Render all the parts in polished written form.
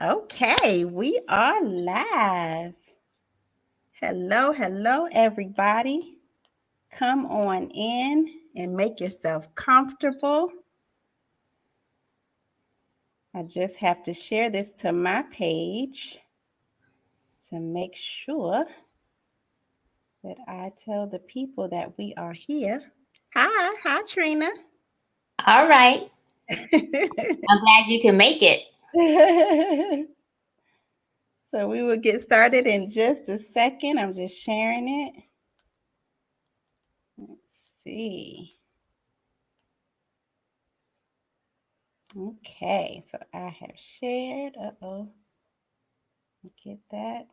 Okay, we are live. Hello, everybody. Come on in and make yourself comfortable. I just have to share this to my page to make sure that I tell the people that we are here. Hi, Trina. All right. I'm glad you can make it. So we will get started in just a second. I'm just sharing it. Let's see. Okay, so I have shared. Get that.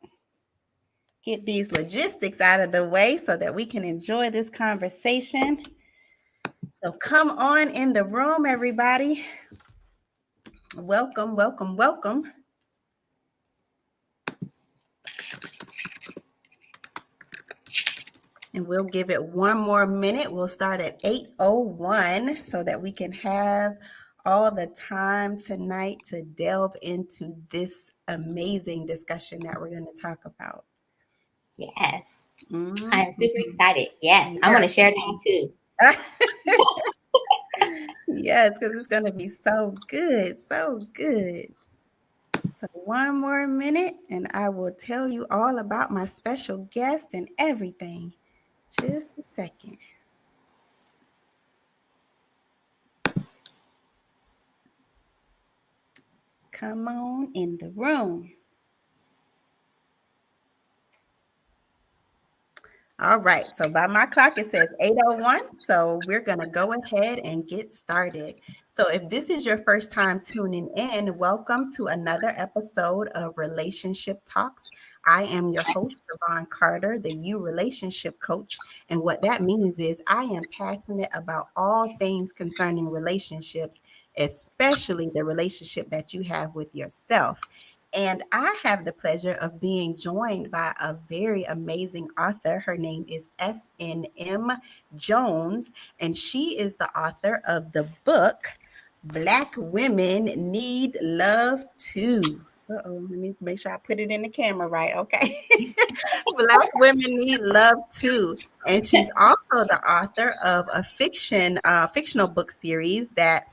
Get these logistics out of the way so that we can enjoy this conversation. So come on in the room, everybody. Welcome. And we'll give it one more minute. We'll start at 8:01 so that we can have all the time tonight to delve into this amazing discussion that we're going to talk about. Yes. Mm-hmm. I am super excited. Yes. I'm going to Yes. share that too. Yes, because it's going to be so good. So one more minute and I will tell you all about my special guest and everything. Just a second. Come on in the room. All right, so by my clock, it says 8:01. So we're going to go ahead and get started. So if this is your first time tuning in, welcome to another episode of Relationship Talks. I am your host, Siobhan Carter, the You Relationship Coach. And what that means is I am passionate about all things concerning relationships, especially the relationship that you have with yourself. And I have the pleasure of being joined by a very amazing author. Her name is S.N.M Jones, and she is the author of the book, Black Women Need Love Too. Let me make sure I put it in the camera right. Okay. Black Women Need Love Too. And she's also the author of a fictional book series that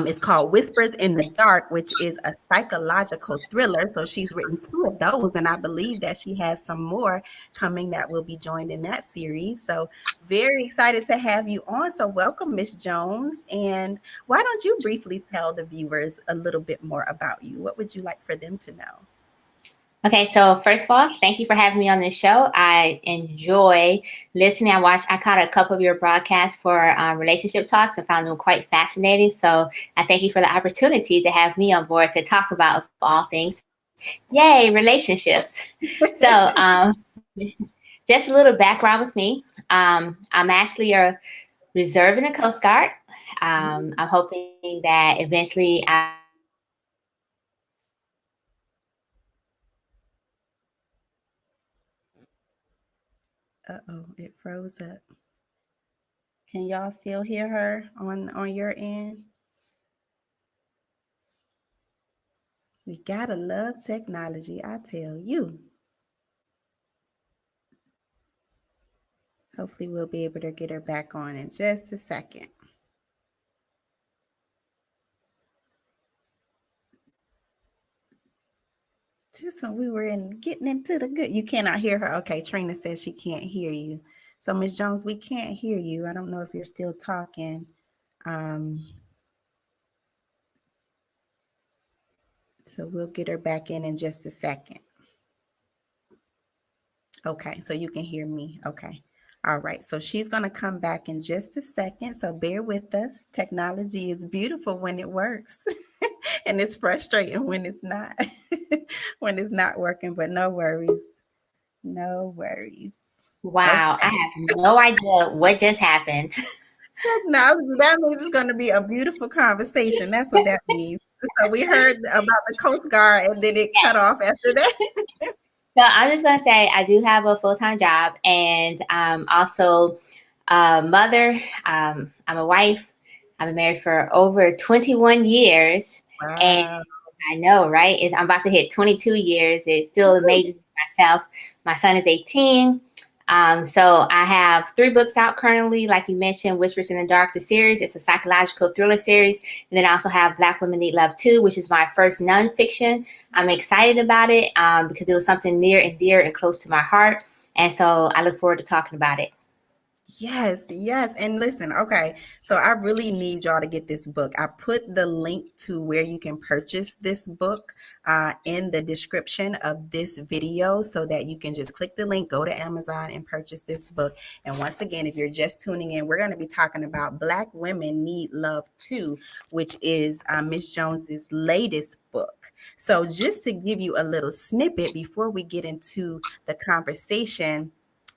it's called Whispers in the Dark, which is a psychological thriller. So she's written two of those, and I believe that she has some more coming that will be joined in that series. So very excited to have you on. So welcome, Miss Jones. And why don't you briefly tell the viewers a little bit more about you? What would you like for them to know? Okay. So first of all, thank you for having me on this show. I enjoy listening. I caught a couple of your broadcasts for relationship talks and found them quite fascinating. So I thank you for the opportunity to have me on board to talk about of all things. Yay, relationships. So just a little background with me. I'm actually a reserve in the Coast Guard. I'm hoping that eventually I will be retiring from the Navy. It froze up. Can y'all still hear her on your end? We gotta love technology, I tell you. Hopefully we'll be able to get her back on in just a second. Just when we were getting into the good, you cannot hear her. Okay, Trina says she can't hear you. So Miss Jones, we can't hear you. I don't know if you're still talking. Um, so we'll get her back in just a second. Okay, so you can hear me. Okay. All right, so she's going to come back in just a second. So bear with us. Technology is beautiful when it works, and it's frustrating when it's not, when it's not working. But no worries, no worries. Wow, I Okay. have no idea what just happened. Now that means it's going to be a beautiful conversation. That's what that means. So we heard about the Coast Guard, and then it cut off after that. So I'm just gonna say I do have a full-time job, and also a mother. I'm a wife. I've been married for over 21 years, and Wow. I know, right? I'm about to hit 22 years. It still amazes myself. My son is 18. So I have 3 books out currently, like you mentioned, Whispers in the Dark, the series. It's a psychological thriller series. And then I also have Black Women Need Love Too, which is my first nonfiction. I'm excited about it because it was something near and dear and close to my heart. And so I look forward to talking about it. Yes, yes. And listen, okay, so I really need y'all to get this book. I put the link to where you can purchase this book in the description of this video so that you can just click the link, go to Amazon and purchase this book. And once again, if you're just tuning in, we're going to be talking about Black Women Need Love Too, which is Miss Jones's latest book. So just to give you a little snippet before we get into the conversation,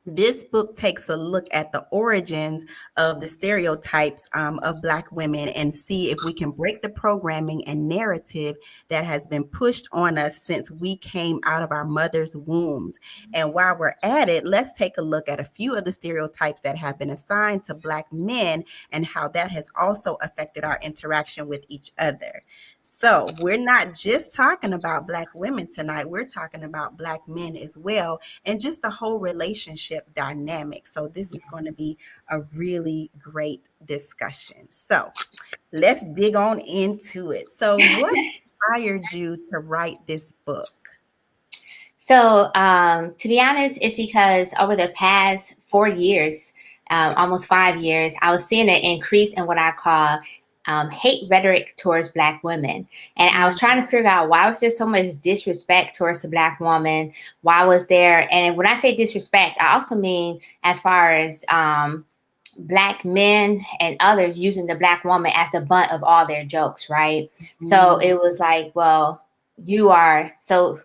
this book takes a look at the origins of the stereotypes of Black women and see if we can break the programming and narrative that has been pushed on us since we came out of our mother's wombs. And while we're at it, let's take a look at a few of the stereotypes that have been assigned to Black men and how that has also affected our interaction with each other. So we're not just talking about Black women tonight, we're talking about Black men as well, and just the whole relationship dynamic. So this is going to be a really great discussion. So let's dig on into it. So what inspired you to write this book? So, to be honest, it's because over the past 4 years, almost 5 years, I was seeing an increase in what I call hate rhetoric towards Black women. And I was trying to figure out why was there so much disrespect towards the Black woman? Why was there, and when I say disrespect, I also mean as far as Black men and others using the Black woman as the butt of all their jokes, right? So it was like, well, you are so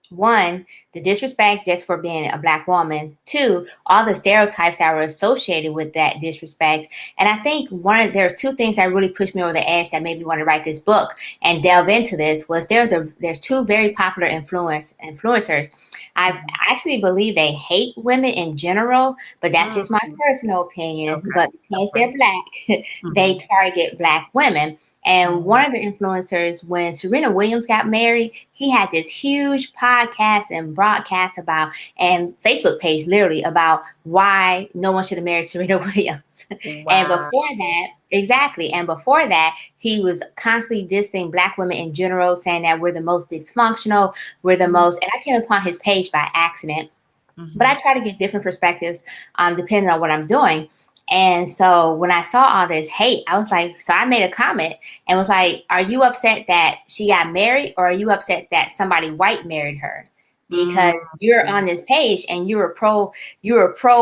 one, the disrespect just for being a Black woman. Two, all the stereotypes that were associated with that disrespect. And I think there's 2 things that really pushed me over the edge that made me want to write this book and delve into this was there's 2 very popular influencers. I actually believe they hate women in general, but that's just my personal opinion. Okay. But because they're Black, they target Black women. And one of the influencers, when Serena Williams got married, he had this huge podcast and broadcast about, and Facebook page literally about why no one should have married Serena Williams. And Wow. before that, exactly. And before that, he was constantly dissing Black women in general, saying that we're the most dysfunctional, we're the most, and I came upon his page by accident. But I try to get different perspectives depending on what I'm doing. And so when I saw all this hate, I was like, so I made a comment and was like, are you upset that she got married or are you upset that somebody white married her? Because you're on this page and you're a pro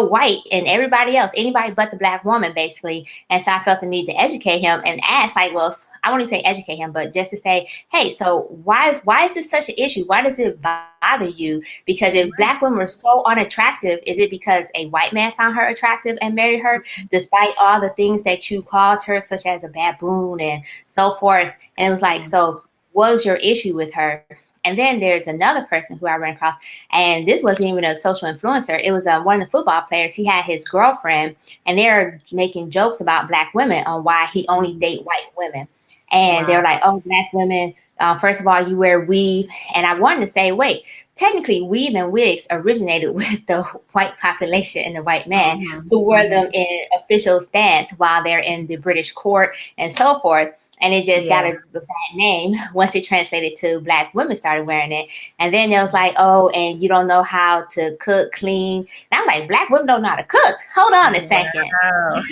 white and everybody else, anybody but the Black woman, basically. And so I felt the need to educate him and ask, like, well, I won't even say educate him, but just to say, hey, so why is this such an issue? Why does it bother you? Because if Black women were so unattractive, is it because a white man found her attractive and married her, despite all the things that you called her, such as a baboon and so forth? And it was like, so what was your issue with her? And then there's another person who I ran across, and this wasn't even a social influencer. It was one of the football players. He had his girlfriend, and they're making jokes about Black women on why he only date white women. And they're like, oh, Black women, first of all, you wear weave. And I wanted to say, wait, technically weave and wigs originated with the white population and the white man who wore them in official stance while they're in the British court and so forth. And it just got a bad name once it translated to Black women started wearing it. And then it was like, oh, and you don't know how to cook, clean. And I'm like, Black women don't know how to cook. Hold on a second. Wow.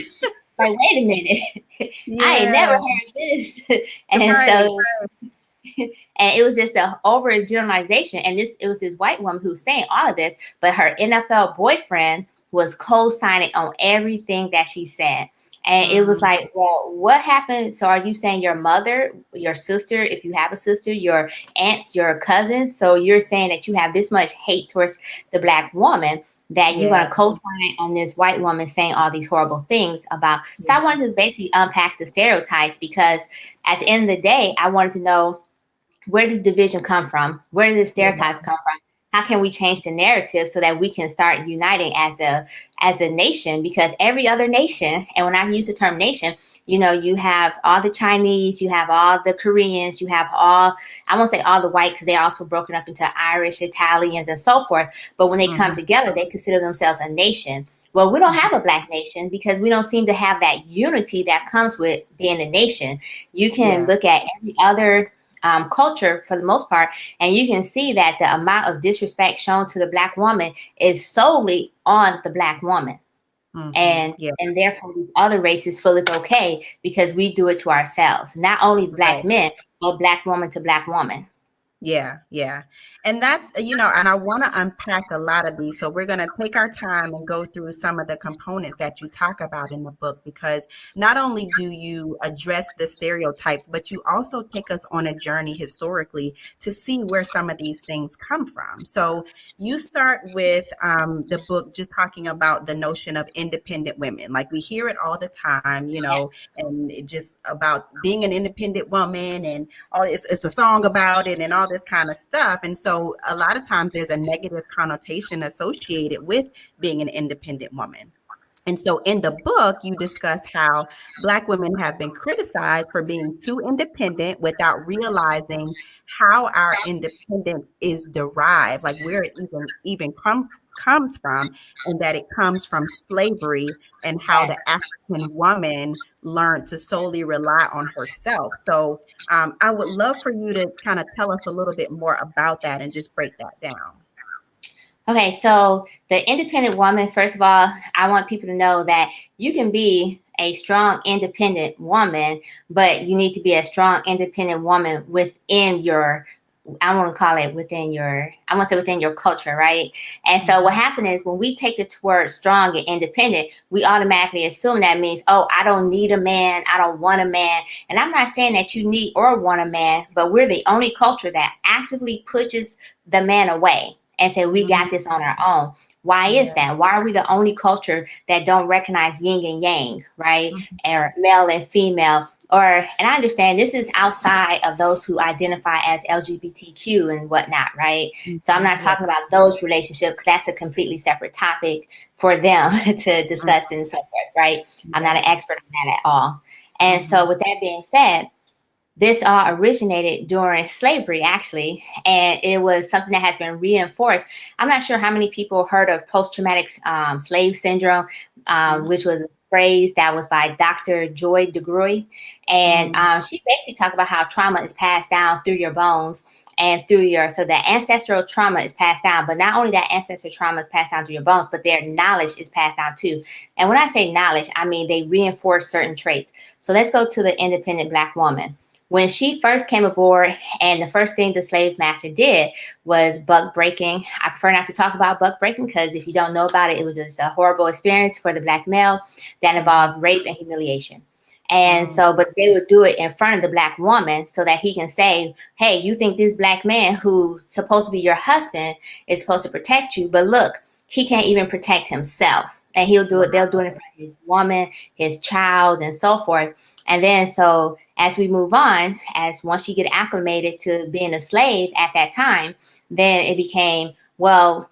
Like, wait a minute. I ain't never heard this. And so and it was just an overgeneralization. And it was this white woman who was saying all of this, but her NFL boyfriend was co-signing on everything that she said. And it was like, well, what happened? So are you saying your mother, your sister, if you have a sister, your aunts, your cousins, so you're saying that you have this much hate towards the Black woman that you're going to co-sign on this white woman saying all these horrible things about. So I wanted to basically unpack the stereotypes because at the end of the day, I wanted to know, where does division come from? Where do the stereotypes come from? How can we change the narrative so that we can start uniting as a nation? Because every other nation, and when I use the term nation, you have all the Chinese, you have all the Koreans, you have all, I won't say all the white, because they're also broken up into Irish, Italians, and so forth. But when they come together, they consider themselves a nation. Well, we don't have a black nation because we don't seem to have that unity that comes with being a nation. You can Yeah. look at every other culture for the most part, and you can see that the amount of disrespect shown to the black woman is solely on the black woman. And Yeah. and therefore these other races feel it's okay because we do it to ourselves. Not only black Right. men, but black woman to black woman. Yeah, yeah. And that's, and I want to unpack a lot of these. So we're going to take our time and go through some of the components that you talk about in the book, because not only do you address the stereotypes, but you also take us on a journey historically to see where some of these things come from. So you start with the book just talking about the notion of independent women. Like we hear it all the time, and it just about being an independent woman, and it's a song about it and all this kind of stuff. And so a lot of times there's a negative connotation associated with being an independent woman. And so in the book, you discuss how Black women have been criticized for being too independent without realizing how our independence is derived, like where it even comes from, and that it comes from slavery, and how Yes. the African woman learned to solely rely on herself. So I would love for you to kind of tell us a little bit more about that and just break that down. Okay, so the independent woman, first of all, I want people to know that you can be a strong, independent woman, but you need to be a strong, independent woman within your, I want to call it within your, I want to say within your culture, right? And so what Mhm. happened is when we take the word strong and independent, we automatically assume that means, oh, I don't need a man, I don't want a man. And I'm not saying that you need or want a man, but we're the only culture that actively pushes the man away and say we Mhm. got this on our own. Why is Yeah. that? Why are we the only culture that don't recognize yin and yang, right? Mhm. Or male and female? Or, and I understand this is outside of those who identify as LGBTQ and whatnot, right? So I'm not Yeah. talking about those relationships because that's a completely separate topic for them to Mhm. discuss and so forth, right? I'm not Right. an expert on that at all. And so, Mhm. with that being said, this all originated during slavery, actually, and it was something that has been reinforced. I'm not sure how many people heard of post-traumatic slave syndrome, Mhm. which was a phrase that was by Dr. Joy DeGruy, and Mhm. she basically talked about how trauma is passed down through your bones and through your, so that ancestral trauma is passed down, but not only that ancestral trauma is passed down through your bones, but their knowledge is passed down too. And when I say knowledge, I mean they reinforce certain traits. So let's go to the independent Black woman. When she first came aboard, and the first thing the slave master did was buck breaking. I prefer not to talk about buck breaking because if you don't know about it, it was just a horrible experience for the Black male that Mhm. involved rape and humiliation. And Mhm. so, but they would do it in front of the Black woman so that he can say, hey, you think this Black man who's supposed to be your husband is supposed to protect you, but look, he can't even protect himself. And he'll do Wow. it, they'll do it in front of his woman, his child, and so forth. And then, so as we move on, as once you get acclimated to being a slave at that time, then it became, well,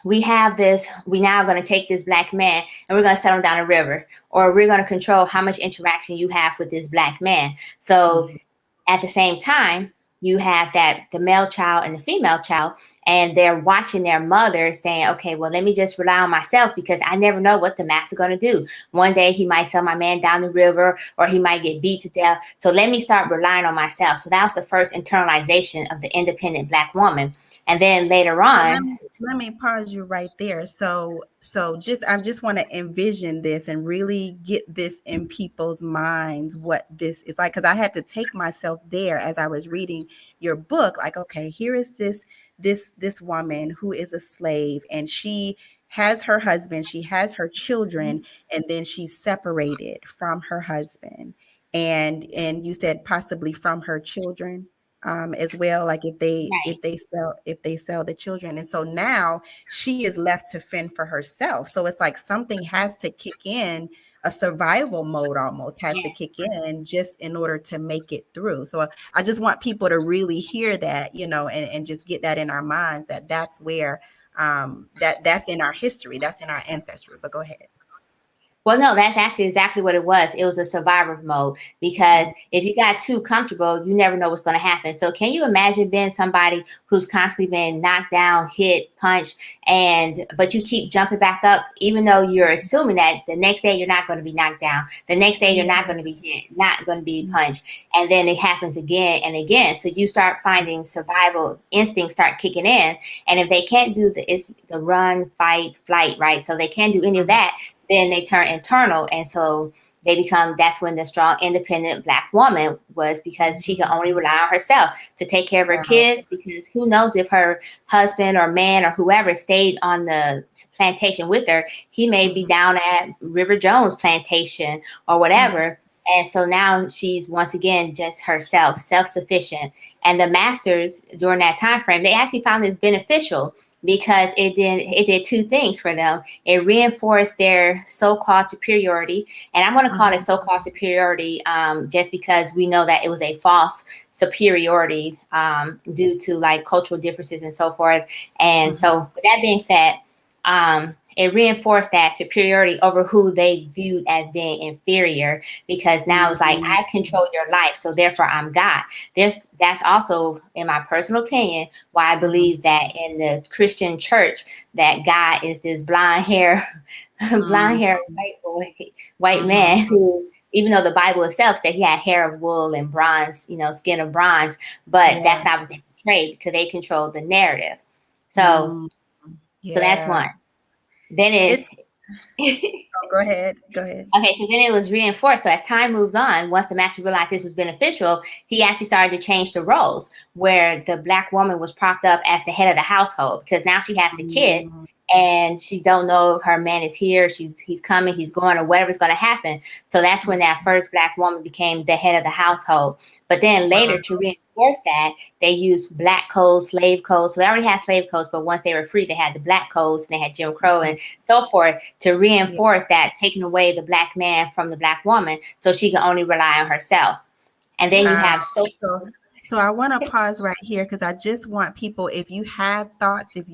we have this, we now going to take this Black man and we're going to set him down a river, or we're going to control how much interaction you have with this Black man. So Mhm. at the same time, you have that the male child and the female child, and they're watching their mother saying, okay, well, let me just rely on myself because I never know what the master going to do. One day he might sell my man down the river, or he might get beat to death. So let me start relying on myself. So that was the first internalization of the independent Black woman. And then later So on, let me pause you right there. So just I just want to envision this and really get this in people's minds what this is like, because I had to take myself there as I was reading your book. Like, okay, here is this woman who is a slave, and she has her husband, she has her children, and then she's separated from her husband. And you said possibly from her children as well, like right, if they sell the children. And so now she is left to fend for herself. So it's like something has to kick in, a survival mode almost has to yeah. kick in just in order to make it through. So I just want people to really hear that, and just get that in our minds, that that's where that's in our history, that's in our ancestry. But go ahead. Well, no, that's actually exactly what it was. It was a survivor mode because if you got too comfortable, you never know what's going to happen. So, can you imagine being somebody who's constantly been knocked down, hit, punched, and but you keep jumping back up, even though you're assuming that the next day you're not going to be knocked down, the next day you're Yeah. not going to be hit, not going to be punched, and then it happens again and again. So you start finding survival instincts start kicking in, and if they can't do it's the run, fight, flight, right? So they can't do any of that, then they turn internal. And so they become, that's when the strong, independent Black woman was, because she can only rely on herself to take care of her Wow. kids. Because who knows if her husband or man or whoever stayed on the plantation with her, he may be down at River Jones plantation or whatever. And so now she's once again just herself, self-sufficient. And the masters during that time frame, they actually found this beneficial because it did two things for them. It reinforced their so-called superiority, and I'm going to call it so-called superiority just because we know that it was a false superiority due to like cultural differences and so forth. And so, with that being said, it reinforced that superiority over who they viewed as being inferior, because now it's like, I control your life, so therefore I'm God. That's also, in my personal opinion, why I believe that in the Christian church that God is this blonde hair white boy, white man who, even though the Bible itself said he had hair of wool and bronze, skin of bronze, but Yeah. that's not what they portrayed because they controlled the narrative. So Mm, so that's yeah. one. Then It's it oh, go ahead. Go ahead. Okay, so then it was reinforced. So as time moved on, once the master realized this was beneficial, he actually started to change the roles where the Black woman was propped up as the head of the household, because now she has the kids Mm, and she don't know if her man is here, he's coming, he's going, or whatever's going to happen. So that's when that first Black woman became the head of the household. But then later, to reinforce that, they used Black codes, slave codes. So they already had slave codes, but once they were free, they had the Black codes and they had Jim Crow and so forth, to yeah. reinforce that, taking away the Black man from the Black woman so she can only rely on herself. And then you Wow. have social. So I want to pause right here because I just want people, if you have thoughts, if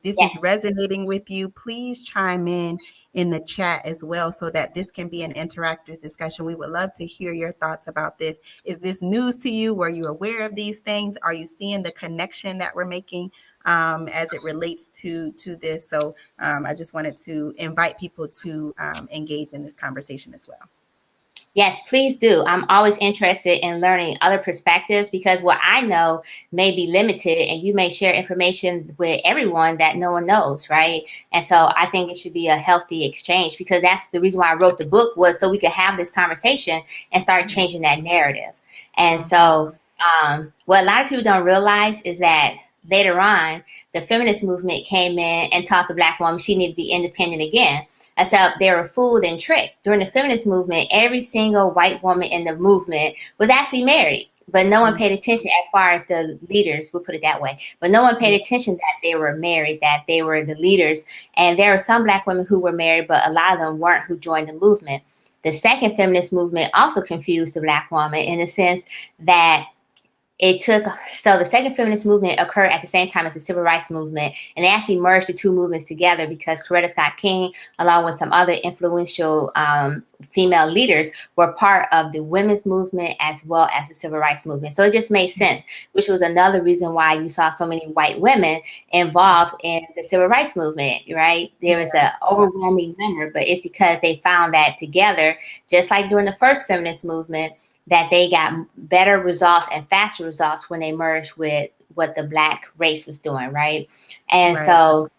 this is Yes. resonating with you, please chime in the chat as well so that this can be an interactive discussion. We would love to hear your thoughts about this. Is this news to you? Were you aware of these things? Are you seeing the connection that we're making as it relates to this? So I just wanted to invite people to engage in this conversation as well. Yes, please do. I'm always interested in learning other perspectives because what I know may be limited and you may share information with everyone that no one knows, right? And so I think it should be a healthy exchange, because that's the reason why I wrote the book, was so we could have this conversation and start changing that narrative. And so what a lot of people don't realize is that later on, the feminist movement came in and taught the Black woman she needed to be independent again. Except they were fooled and tricked. During the feminist movement, every single white woman in the movement was actually married, but no one paid attention, as far as the leaders, we'll put it that way. But no one Yeah. paid attention that they were married, that they were the leaders. And there were some Black women who were married, but a lot of them weren't, who joined the movement. The second feminist movement also confused the Black woman in the sense that it took, so the second feminist movement occurred at the same time as the civil rights movement, and they actually merged the two movements together because Coretta Scott King, along with some other influential female leaders, were part of the women's movement as well as the civil rights movement. So it just made sense, which was another reason why you saw so many white women involved in the civil rights movement, right? There was an overwhelming number, but it's because they found that together, just like during the first feminist movement, that they got better results and faster results when they merged with what the Black race was doing, right? And Right. so,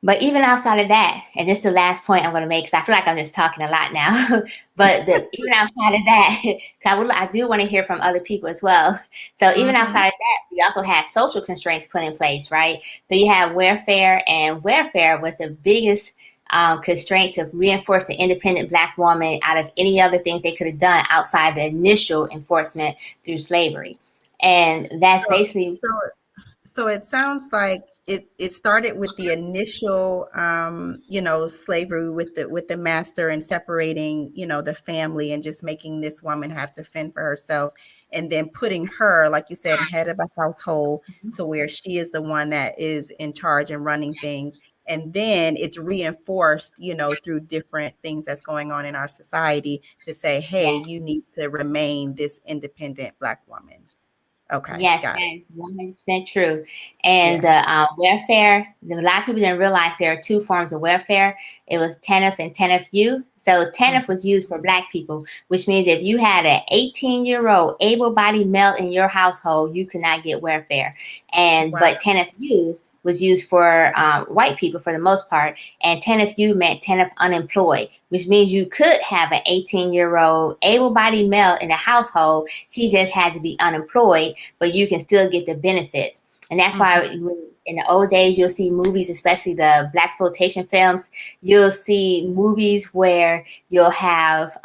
but even outside of that, and this is the last point I'm going to make, because I feel like I'm just talking a lot now, but even outside of that, because I do want to hear from other people as well. So even outside of that, we also had social constraints put in place, right? So you have welfare, and welfare was the biggest constraint to reinforce the independent Black woman out of any other things they could have done outside the initial enforcement through slavery. And that's So, basically, so So it sounds like it started with the initial slavery with the master and separating, the family and just making this woman have to fend for herself, and then putting her, like you said, head of a household to where she is the one that is in charge and running things. And then it's reinforced, through different things that's going on in our society to say, hey, Yes. you need to remain this independent Black woman. Okay, Yes, got that it. is 100% true. And Yeah. the welfare, a lot of people didn't realize there are two forms of welfare. It was TANF and TANF-U. So TANF was used for Black people, which means if you had an 18-year-old able-bodied male in your household, you could not get welfare. Wow. But TANF-U was used for white people for the most part, and TANF-U meant TANF unemployed, which means you could have an 18-year-old able-bodied male in a household. He just had to be unemployed, but you can still get the benefits. And that's Mhm. why in the old days, you'll see movies, especially the black exploitation films, you'll see movies where you'll have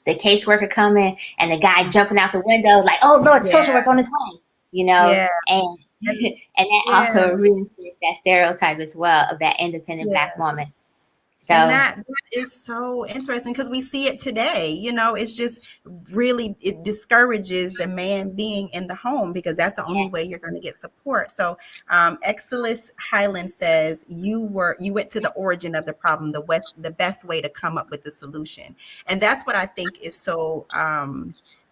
the caseworker coming and the guy jumping out the window, like, oh, Lord, Yeah. social work on his way, Yeah. and And and that yeah. also reinforces that stereotype as well of that independent Black Yeah. woman. And So, that is so interesting because we see it today. It's just really, it discourages the man being in the home because that's the only yes, way you're going to get support. So, Exelis Highland says you went to the origin of the problem, the best way to come up with the solution, and that's what I think is so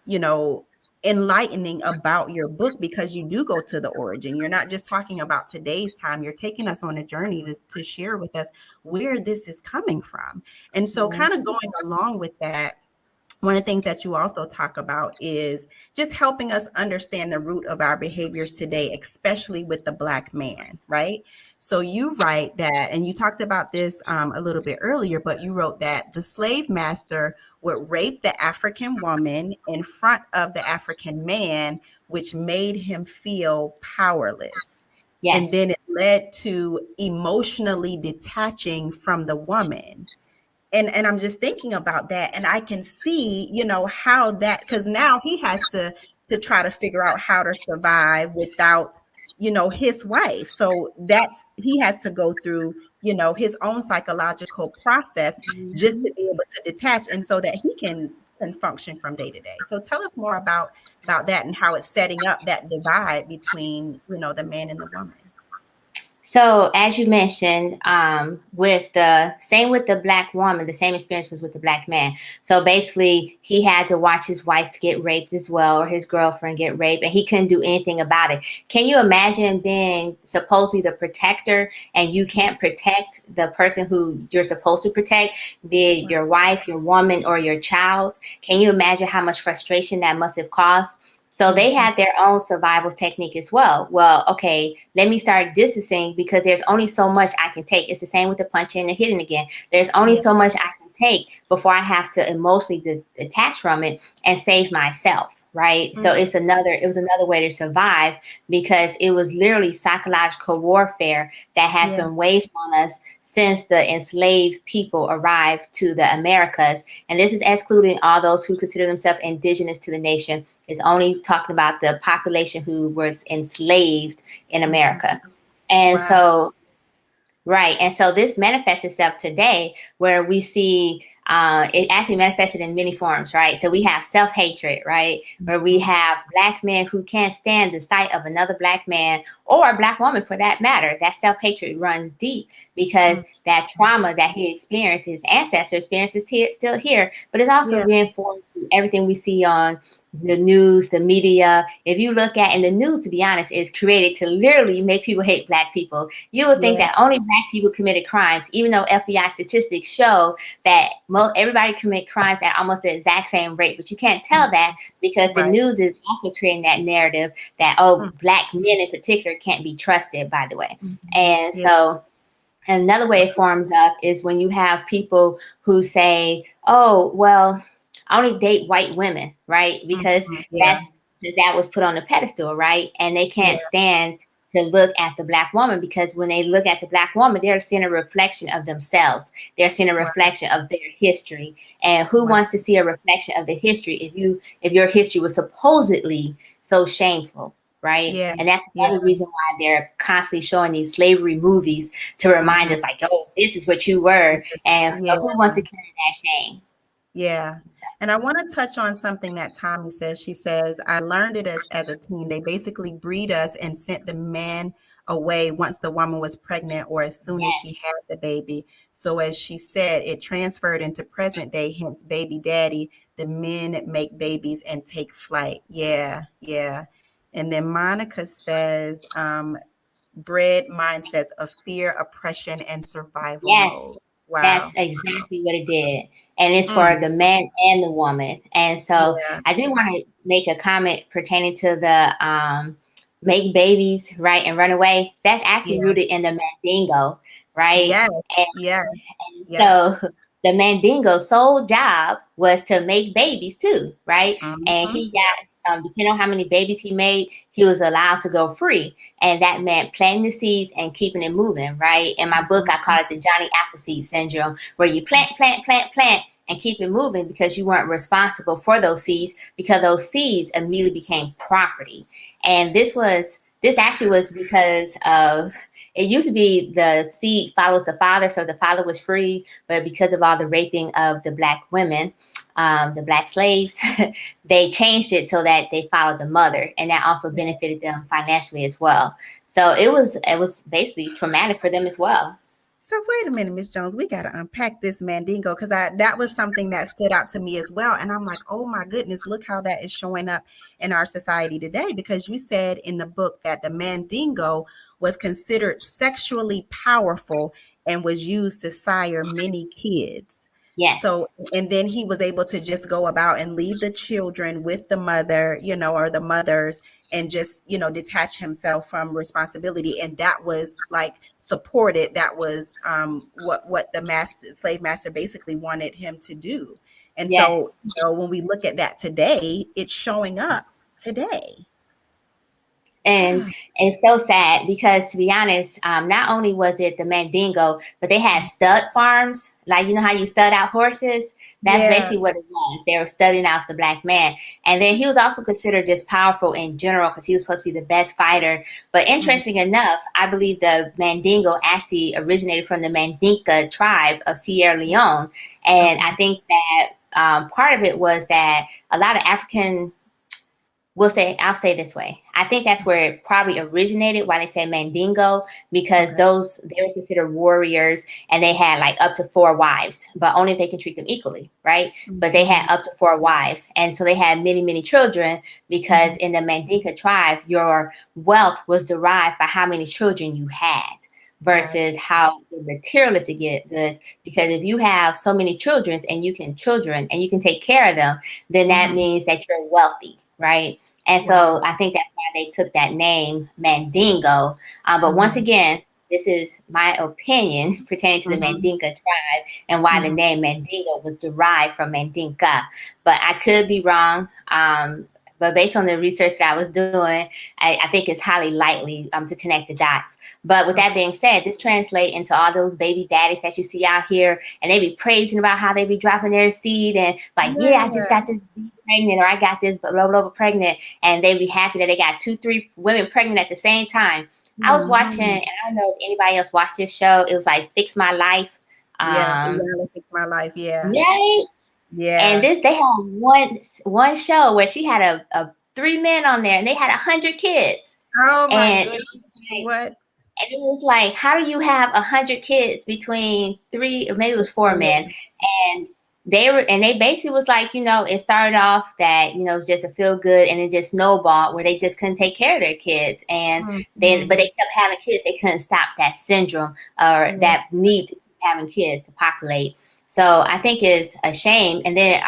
you know enlightening about your book because you do go to the origin. You're not just talking about today's time. You're taking us on a journey to share with us where this is coming from. And so, kind of going along with that, one of the things that you also talk about is just helping us understand the root of our behaviors today, especially with the Black man, right? So you write that, and you talked about this a little bit earlier, but you wrote that the slave master would rape the African woman in front of the African man, which made him feel powerless. yes. And then it led to emotionally detaching from the woman. And I'm just thinking about that, and I can see, how that, because now he has to try to figure out how to survive without, his wife. So that's he has to go through, his own psychological process just Mhm. to be able to detach, and so that he can function from day to day. So tell us more about that and how it's setting up that divide between, the man and the woman. So as you mentioned, with the same with the Black woman, the same experience was with the Black man. So basically, he had to watch his wife get raped as well, or his girlfriend get raped, and he couldn't do anything about it. Can you imagine being supposedly the protector and you can't protect the person who you're supposed to protect, be it Wow. your wife, your woman, or your child? Can you imagine how much frustration that must have caused? So they Mhm. had their own survival technique as well. Well, okay, let me start distancing because there's only so much I can take. It's the same with the punching and the hitting again. There's only Yeah. so much I can take before I have to emotionally detach from it and save myself. Right. So Mhm. it was another way to survive because it was literally psychological warfare that has Yeah. been waged on us since the enslaved people arrived to the Americas. And this is excluding all those who consider themselves indigenous to the nation. It's only talking about the population who was enslaved in Mhm. America. And Wow. so, right. And so this manifests itself today where we see it actually manifested in many forms, right? So we have self hatred, right? Where we Mhm. have Black men who can't stand the sight of another Black man or a Black woman for that matter. That self hatred runs deep because Mhm. that trauma that he experienced, his ancestor experiences here, still here, but it's also Yeah. reinforced through everything we see on the news, the media. If you look at in the news, to be honest, is created to literally make people hate Black people. You would think Yeah. that only Black people committed crimes, even though FBI statistics show that everybody commit crimes at almost the exact same rate. But you can't tell Mhm. that because the Right. news is also creating that narrative that, oh, Mm. Black men in particular can't be trusted, by the way. Mhm. And Yeah. so another way it forms up is when you have people who say, oh, well, I only date white women, right? Because Mhm. Yeah. that was put on a pedestal, right? And they Yeah. can't stand to look at the Black woman because when they look at the Black woman, they're seeing a reflection of themselves. They're seeing a Wow. reflection of their history. And who Wow. wants to see a reflection of the history if your history was supposedly so shameful, right? Yeah. And that's Yeah. another reason why they're constantly showing these slavery movies to remind Mhm. us, like, oh, this is what you were. And Yeah. so who wants to carry that shame? Yeah. And I want to touch on something that Tommy says. She says, I learned it as a teen. They basically breed us and sent the man away once the woman was pregnant or as soon as she Yes, had the baby. So, as she said, it transferred into present day, hence baby daddy. The men make babies and take flight. Yeah. Yeah. And then Monica says, bred mindsets of fear, oppression, and survival yes. mode. That's Wow. exactly what it did. And it's for Mm, the man and the woman. And so yeah. I did want to make a comment pertaining to the make babies, right, and run away. That's actually Yeah. rooted in the Mandingo, right? Yes, yes, yes. So the Mandingo's sole job was to make babies too, right? And Mhm, he got, depending on how many babies he made, he was allowed to go free. And that meant planting the seeds and keeping it moving, right? In my book, I call mhm, it the Johnny Appleseed syndrome, where you plant, and keep it moving because you weren't responsible for those seeds because those seeds immediately became property. And this actually was because of it used to be the seed follows the father, so the father was free, but because of all the raping of the black women, the black slaves, they changed it so that they followed the mother, and that also benefited them financially as well. So it was basically traumatic for them as well. So wait a minute, Miss Jones, we got to unpack this Mandingo because I that was something that stood out to me as well. And I'm like, oh my goodness, look how that is showing up in our society today. Because you said in the book that the Mandingo was considered sexually powerful and was used to sire many kids. Yes, So, and then he was able to just go about and leave the children with the mother, or the mothers, and just, detach himself from responsibility. And that was like supported. That was what the slave master basically wanted him to do. And so, yes. when we look at that today, it's showing up today. And it's so sad because, to be honest, not only was it the Mandingo, but they had stud farms. Like, you know how you stud out horses? That's Yeah. basically what it was. They were studying out the black man. And then he was also considered just powerful in general because he was supposed to be the best fighter. But Mhm. interesting enough, I believe the Mandingo actually originated from the Mandinka tribe of Sierra Leone. And Okay. I think that part of it was that a lot of African I'll say this way. I think that's where it probably originated, why they say Mandingo, because Okay. they were considered warriors and they had like up to four wives, but only if they can treat them equally, right? But they had Mhm. up to four wives. And so they had many, many children because Mhm. in the Mandinka tribe, your wealth was derived by how many children you had versus Gotcha. how the materialistic goods. Because if you have so many children and you can take care of them, then that Mhm. means that you're wealthy, right? And so Wow. I think that's why they took that name, Mandingo. But once Mhm. again, this is my opinion pertaining to the Mhm. Mandinka tribe and why the Mhm. name Mandingo was derived from Mandinka. But I could be wrong. But based on the research that I was doing, I think it's highly likely to connect the dots. But with that Okay. being said, this translates into all those baby daddies that you see out here, and they be praising about how they be dropping their seed and like, yeah, I just Yeah. got this pregnant, or I got this blah blah blah pregnant, and they be happy that they got two, three women pregnant at the same time. I was watching, Mhm. and I don't know if anybody else watched this show. It was like Fix My Life. Yes, Um, reality fix my life. Yeah. Yay! And Yeah. this they had one show where she had a three men on there, and they had 100 kids, Oh my and goodness. What? it was like, how do you have 100 kids between three, or maybe it was four men? Women. And they basically was like, it started off that, just a feel good, and it just snowballed where they just couldn't take care of their kids. And but Mhm. they kept having kids. They couldn't stop that syndrome or Yeah. that need to keep having kids to populate. So I think it's a shame. And then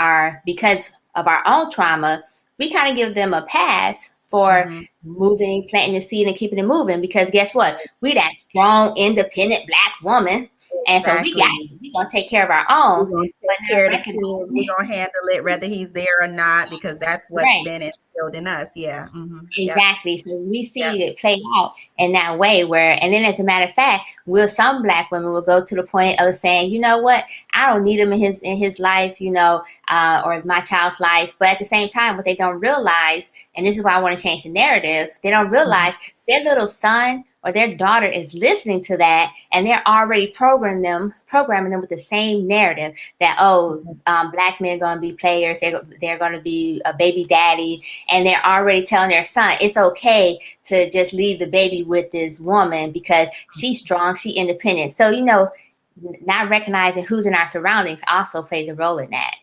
because of our own trauma, we kind of give them a pass for Mhm. moving, planting the seed and keeping it moving. Because guess what? We that strong, independent black woman. And so we got Exactly. it. We're gonna take care of our We're own, gonna but take care of not the kids. We're recognizing gonna handle it whether he's there or not because that's what's right. been instilled in us. Yeah. Yep. Exactly. So we Yep. see it play out in that way where, and then as a matter of fact, some black women will go to the point of saying, you know what, I don't need him in his life, or my child's life. But at the same time, what they don't realize, and this is why I want to change the narrative, they don't Mhm. realize their little son or their daughter is listening to that, and they're already programming them with the same narrative that, that, oh, black men going to be players. They're going to be a baby daddy. And they're already telling their son it's okay to just leave the baby with this woman because she's strong, she independent. So, not recognizing who's in our surroundings also plays a role in that.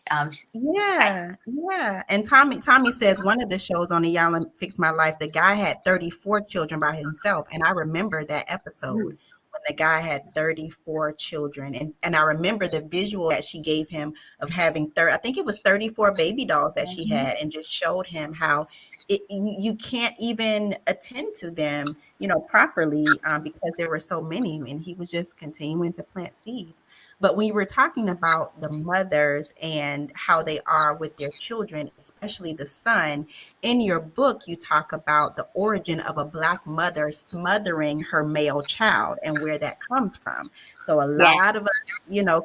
Yeah, yeah. And Tommy says one of the shows on the Y'all Fix My Life, the guy had 34 children by himself. And I remember that episode when the guy had 34 children. And I remember the visual that she gave him of having I think it was 34 baby dolls that she had, and just showed him how you can't even attend to them, properly, because there were so many, and he was just continuing to plant seeds. But when you were talking about the mothers and how they are with their children, especially the son, in your book, you talk about the origin of a Black mother smothering her male child and where that comes from. So a Yeah. lot of us,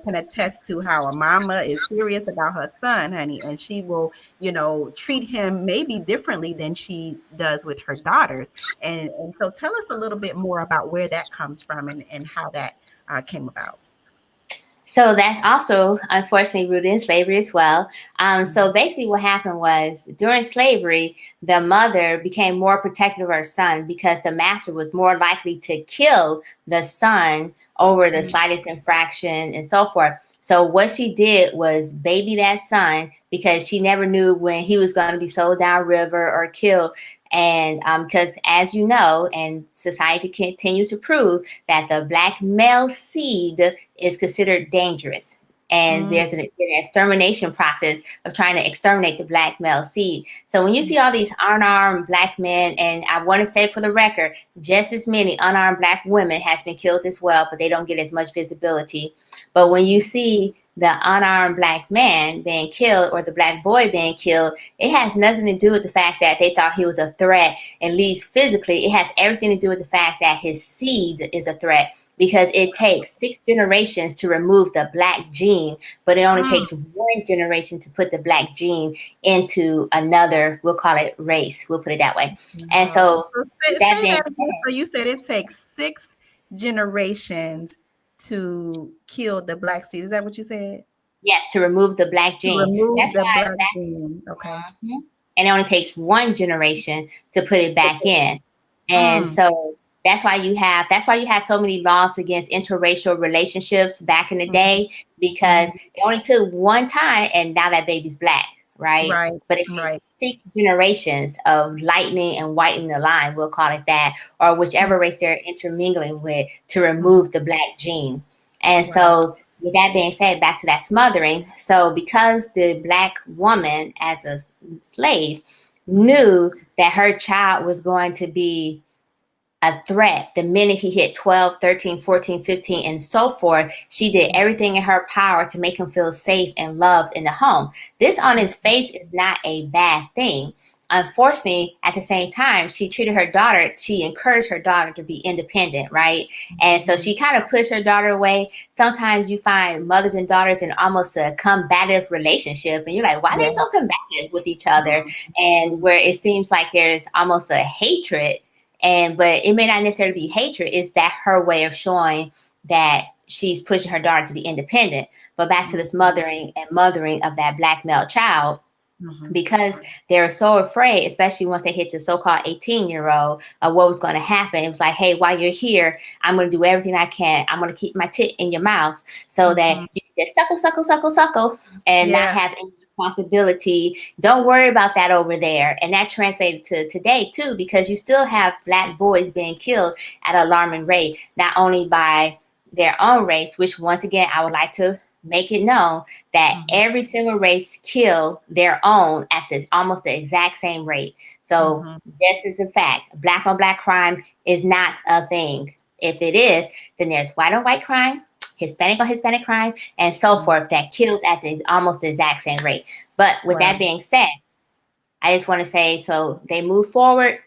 can attest to how a mama is serious about her son, honey, and she will, treat him maybe differently than she does with her daughters. And so tell us a little bit more about where that comes from, and how that came about. So that's also unfortunately rooted in slavery as well. So Mhm. basically, what happened was during slavery, the mother became more protective of her son because the master was more likely to kill the son over the Mm, slightest infraction and so forth. So what she did was baby that son because she never knew when he was going to be sold downriver or killed. And because, as you know, and society continues to prove that the Black male seed is considered dangerous. And mm, there's an extermination process of trying to exterminate the Black male seed. So when you mm, see all these unarmed Black men, and I want to say for the record, just as many unarmed Black women has been killed as well, but they don't get as much visibility. But when you see the unarmed Black man being killed or the Black boy being killed, it has nothing to do with the fact that they thought he was a threat, at least physically. It has everything to do with the fact that his seed is a threat, because it takes 6 generations to remove the Black gene, but it only mm. takes 1 generation to put the Black gene into another, we'll call it race. We'll put it that way. And Wow. so, So with that say being that again. said, So you said it takes 6 generations to kill the Black seed. Is that what you said? yes, to remove the Black To gene. remove That's the why Black gene. Okay. Mhm. And it only takes 1 generation to put it back in. And Mm, so that's why you have so many laws against interracial relationships back in the mhm, day, because mhm. it only took one time and now that baby's Black, right? Right, But it takes right. 6 generations of lightening and whitening the line, we'll call it that, or Mm, whichever race they're intermingling with, to mhm. remove the Black gene. And Wow. so, with that being said, back to that smothering. So, because the Black woman, as a slave, Mhm, knew that her child was going to be a threat the minute he hit 12, 13, 14, 15, and so forth, she did mhm, everything in her power to make him feel safe and loved in the home. This on his mhm, face is not a bad thing. Unfortunately, at the same time, she encouraged her daughter to be independent, right? And so mhm. she kind of pushed her daughter away. Sometimes you find mothers and daughters in almost a combative relationship, and you're like, why are they Yeah. so combative with each other? Mhm, And mhm, where it seems like there's almost a hatred, but it may not necessarily be hatred. It's that her way of showing that she's pushing her daughter to be independent. But back to this mhm, mothering of that Black male child, mhm. because they're so afraid, especially once they hit the so-called 18-year-old, of what was going to happen. It was like, hey, while you're here, I'm going to do everything I can. I'm going to keep my tit in your mouth so that Mhm. you can just suckle, suckle, suckle, suckle, and not Yeah. have any responsibility. Don't worry about that over there. And that translated to today, too, because you still have Black boys being killed at an alarming rate, not only by their own race, which once again, I would like to make it known that Mhm, every single race kill their own at the almost the exact same rate. So mhm, just as a fact, Black on Black crime is not a thing. If it is, then there's white on white crime, Hispanic on Hispanic crime, and so mhm. forth that kills at the almost the exact same rate. But with Wow. that being said, I just want to say, so they move forward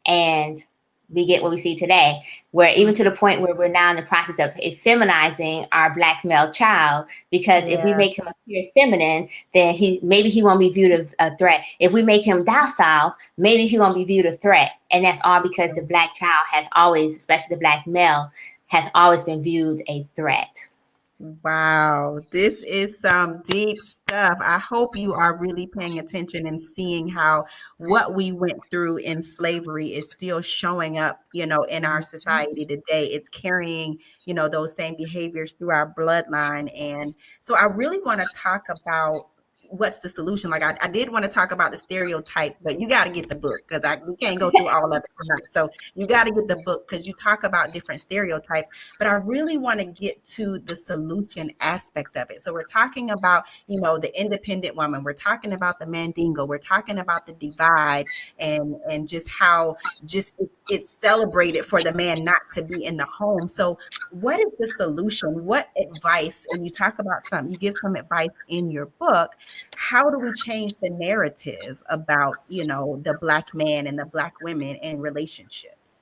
and we get what we see today, where even Mhm. to the point where we're now in the process of feminizing our Black male child, because if we Yeah. make him appear feminine, then he won't be viewed as a threat. If we make him docile, maybe he won't be viewed a threat. And that's all because the Black child has always, especially the Black male, has always been viewed a threat. Wow, this is some deep stuff. I hope you are really paying attention and seeing how what we went through in slavery is still showing up, in our society today. It's carrying, those same behaviors through our bloodline. And so I really want to talk about what's the solution. Like I did want to talk about the stereotypes, but you got to get the book because we can't go through all of it tonight. So you got to get the book because you talk about different stereotypes, but I really want to get to the solution aspect of it. So we're talking about, the independent woman. We're talking about the Mandingo. We're talking about the divide and just how just it's celebrated for the man not to be in the home. So what is the solution? What advice? And you talk about you give some advice in your book. How do we change the narrative about, the Black man and the Black women and relationships?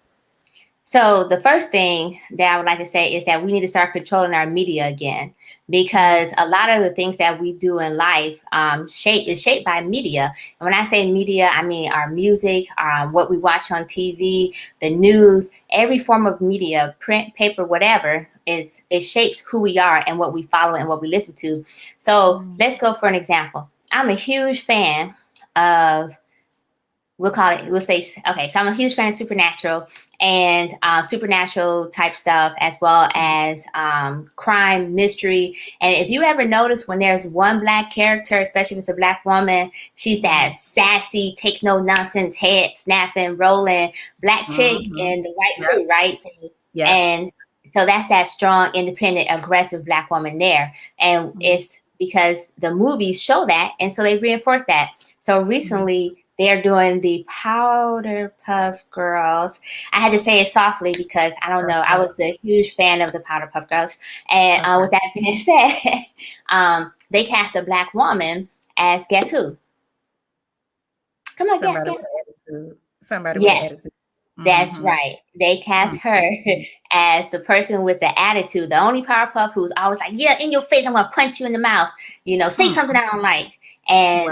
So the first thing that I would like to say is that we need to start controlling our media again, because a lot of the things that we do in life is shaped by media. And when I say media, I mean our music, what we watch on TV, the news, every form of media, print, paper, whatever, it shapes who we are and what we follow and what we listen to. So let's go for an example. I'm a huge fan of, okay, so I'm a huge fan of Supernatural and supernatural type stuff, as well as crime, mystery. And if you ever notice when there's one Black character, especially if it's a Black woman, she's that sassy, take no nonsense, head snapping, rolling Black chick in the white crew, right? And so that's that strong, independent, aggressive Black woman there. And it's because the movies show that, and so they reinforce that. So recently, they're doing the Powder Puff Girls. I had to say it softly because I don't know. I was a huge fan of the Powder Puff Girls. And with that being said, they cast a Black woman as, guess who? Come on, Somebody guess. with attitude. Somebody with Yes, attitude. that's right. They cast her as the person with the attitude, the only Powerpuff who's always like, yeah, in your face, I'm gonna punch you in the mouth. Say something I don't like. And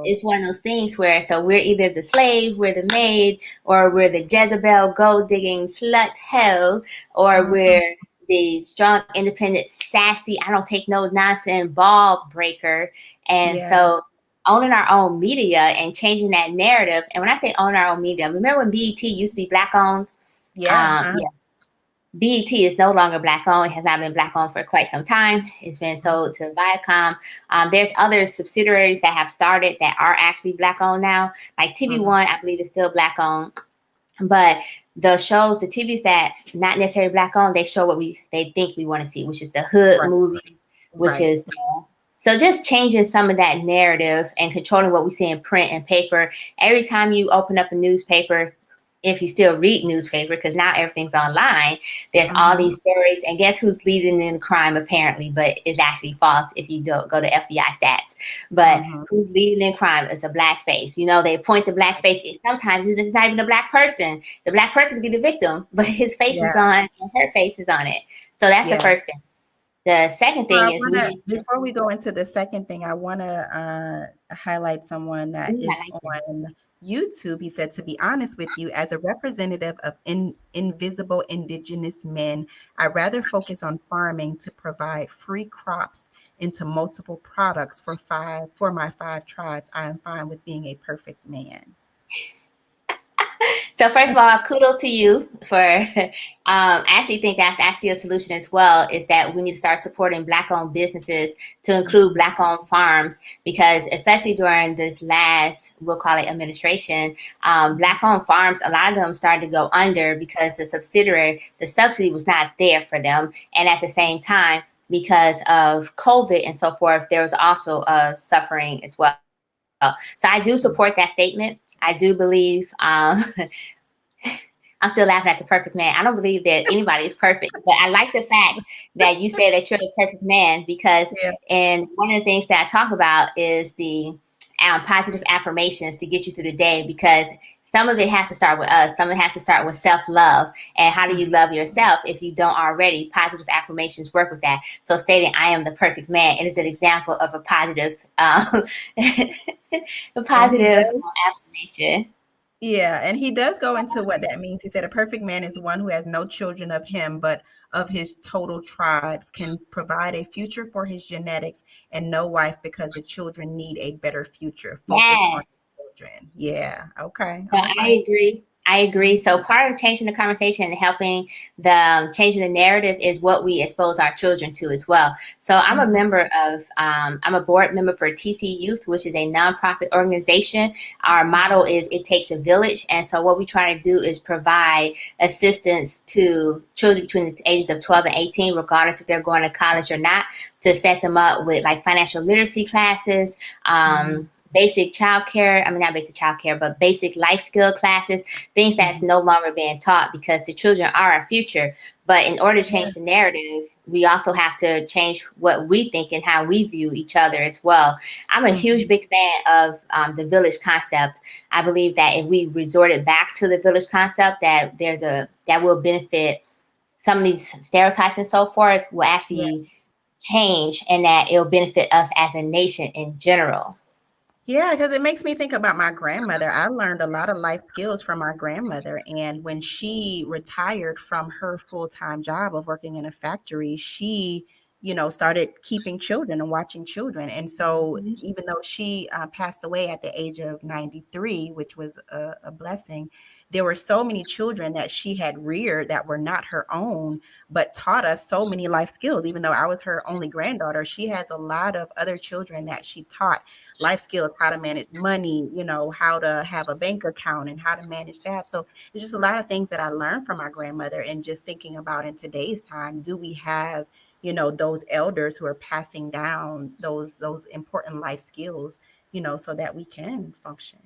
it's one of those things where, so we're either the slave, we're the maid, or we're the Jezebel gold digging slut hell, or we're the strong, independent, sassy, I don't take no nonsense ball breaker. And so owning our own media and changing that narrative. And when I say own our own media, remember when BET used to be Black owned? BET is no longer Black owned. It has not been Black owned for quite some time. It's been sold to Viacom. There's other subsidiaries that have started that are actually Black owned now. Like TV One, I believe is still Black owned. But the shows, the TVs that's not necessarily Black owned, they show what they think we want to see, which is the hood movie, which is so just changing some of that narrative and controlling what we see in print and paper. Every time you open up a newspaper, if you still read newspaper, because now everything's online, there's all these stories. And guess who's leading in crime, apparently, but it's actually false if you don't go to FBI stats. But who's leading in crime is a Black face. They point the Black face. Sometimes it's not even a Black person. The Black person could be the victim, but his face is on and her face is on it. So that's the first thing. The second thing is before we go into the second thing, I want to highlight someone that is on YouTube. He said, to be honest with you, as a representative of invisible indigenous men, I rather focus on farming to provide free crops into multiple products for my 5 tribes. I am fine with being a perfect man. So first of all, kudos to you for, I actually think that's actually a solution as well, is that we need to start supporting Black-owned businesses to include Black-owned farms, because especially during this last, we'll call it administration, Black-owned farms, a lot of them started to go under because the subsidy was not there for them. And at the same time, because of COVID and so forth, there was also a suffering as well. So I do support that statement. I do believe, I'm still laughing at the perfect man. I don't believe that anybody is perfect, but I like the fact that you say that you're the perfect man, because and one of the things that I talk about is the positive affirmations to get you through the day, because some of it has to start with us. Some of it has to start with self-love. And how do you love yourself if you don't already? Positive affirmations work with that. So stating, I am the perfect man, it is an example of a positive, affirmation. Yeah, and he does go into what that means. He said, "A perfect man is one who has no children of him, but of his total tribes, can provide a future for his genetics, and no wife because the children need a better future. Focus Yeah. on children." Yeah, okay, So all I right. agree. I agree. Mhm, So part of changing the conversation and helping the changing the narrative is what we expose our children to as well. So I'm a mhm, member of I'm a board member for TC Youth, which is a nonprofit organization. Our motto is "It takes a village," and so what we try to do is provide assistance to children between the ages of 12 and 18, regardless if they're going to college or not, to set them up with like financial literacy classes. mhm, Basic childcare, I mean, not basic childcare, but basic life skill classes, things that's mhm. no longer being taught because the children are our future. But in order to Yeah, change the narrative, we also have to change what we think and how we view each other as well. I'm a huge, mhm, big fan of the village concept. I believe that if we resorted back to the village concept, that will benefit some of these stereotypes and so forth will yeah. actually change and that it'll benefit us as a nation in general. Yeah, because it makes me think about my grandmother. I learned a lot of life skills from my grandmother, and when she retired from her full-time job of working in a factory, she, started keeping children and watching children. And so Mhm. even though she passed away at the age of 93, which was a blessing, there were so many children that she had reared that were not her own, but taught us so many life skills. Even though I was her only granddaughter, she has a lot of other children that she taught life skills, how to manage money, how to have a bank account and how to manage that. So it's just a lot of things that I learned from my grandmother, and just thinking about in today's time, do we have, those elders who are passing down those important life skills, so that we can function.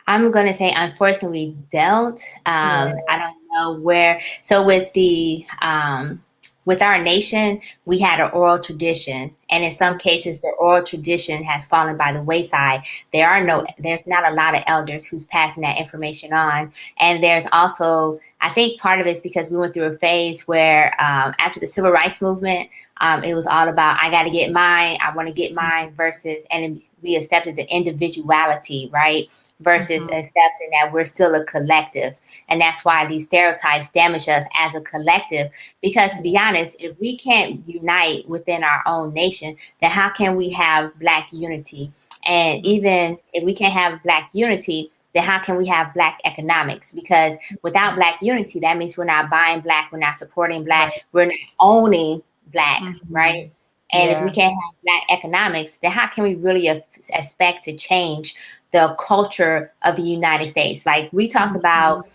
I'm going to say, unfortunately, we don't. Yeah. I don't know where. So with our nation, we had an oral tradition, and in some cases, the oral tradition has fallen by the wayside. There's not a lot of elders who's passing that information on, and there's also, I think, part of it is because we went through a phase where after the civil rights movement. It was all about I got to get mine, I want to get mine versus, and we accepted the individuality, right? Versus Mhm. accepting that we're still a collective. And that's why these stereotypes damage us as a collective. Because to Yeah. be honest, if we can't unite within our own nation, then how can we have Black unity? And Mhm. even if we can't have Black unity, then how can we have Black economics? Because without Black unity, that means we're not buying Black, we're not supporting Black, Right. we're not owning Black, right? Mhm. And if we Yeah. can't have Black economics, then how can we really expect to change the culture of the United States? Like we talked Mhm. about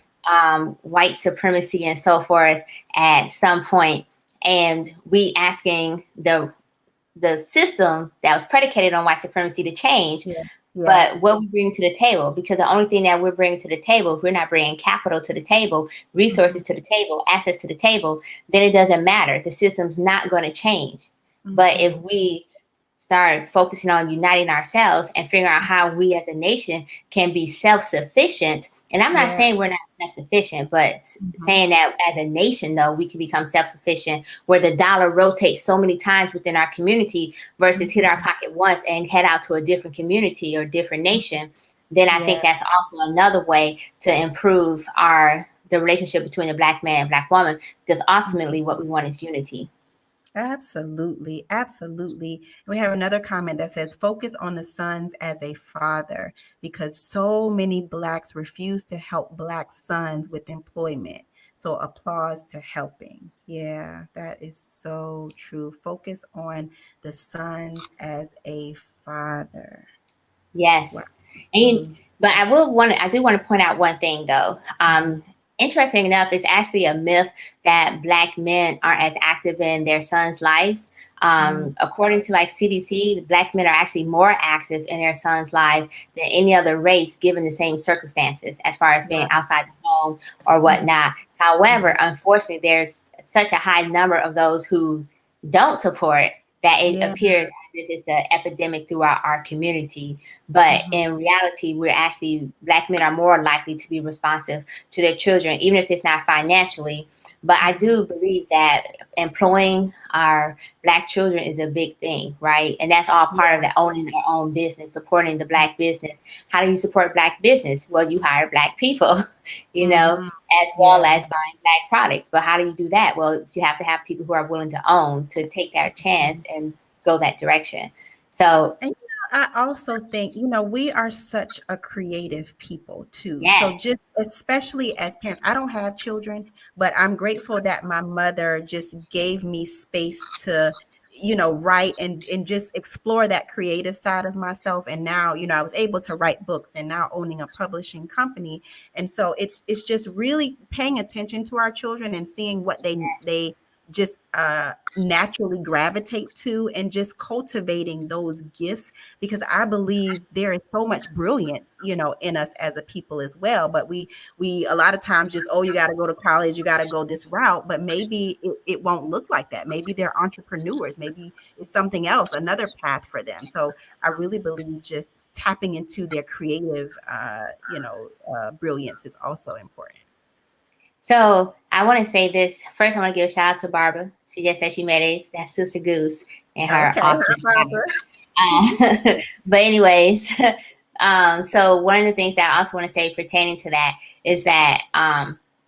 white supremacy and so forth at some point, and we asking the system that was predicated on white supremacy to change, Yeah. Yeah. but what we bring to the table, because the only thing that we're bringing to the table, if we're not bringing capital to the table, Mhm. resources to the table, assets to the table, then it doesn't matter. The system's not going to change. But if Mhm. we start focusing on uniting ourselves and figuring out how we as a nation can be self-sufficient, and I'm not Yeah. saying we're not self-sufficient, but Mhm. saying that as a nation, though, we can become self-sufficient where the dollar rotates so many times within our community versus hit our Mhm. pocket once and head out to a different community or different nation, then I Yeah. think that's also another way to improve the relationship between the Black man and Black woman, because ultimately what we want is unity. Absolutely, absolutely. We have another comment that says, focus on the sons as a father, because so many Blacks refuse to help Black sons with employment. So applause to helping. Yeah, that is so true. Focus on the sons as a father. Wow. Yes. And Mm, but I do want to point out one thing though. mhm, Interesting enough, it's actually a myth that Black men aren't as active in their sons' lives. mm, According to like CDC, Black men are actually more active in their son's life than any other race, given the same circumstances, as far as being wow. outside the home or Mhm, whatnot. However, mhm. unfortunately, there's such a high number of those who don't support that it Yeah. appears as if it's an epidemic throughout our community. But Mhm, in reality, we're actually Black men are more likely to be responsive to their children, even if it's not financially. But I do believe that employing our Black children is a big thing, right? And that's all part of Yeah. the owning our own business, supporting the Black business. How do you support Black business? Well, you hire Black people, Mm-hmm. as well Yeah. as buying Black products. But how do you do that? Well, you have to have people who are willing to own, to take that chance and go that direction. So, And I also think, we are such a creative people too. So yes, just especially as parents, I don't have children, but I'm grateful that my mother just gave me space to, write and just explore that creative side of myself. And now, I was able to write books and now owning a publishing company. And so it's just really paying attention to our children and seeing what they just naturally gravitate to, and just cultivating those gifts, because I believe there is so much brilliance, in us as a people as well. But we a lot of times just, oh, you got to go to college, you got to go this route, but maybe it won't look like that. Maybe they're entrepreneurs, maybe it's something else, another path for them. So I really believe just tapping into their creative brilliance is also important. so I want to say this. First, I want to give a shout out to Barbara. She just said she made it. That's Sister Goose and her Okay, awesome Barbara. but anyways, so one of the things that I also want to say pertaining to that is that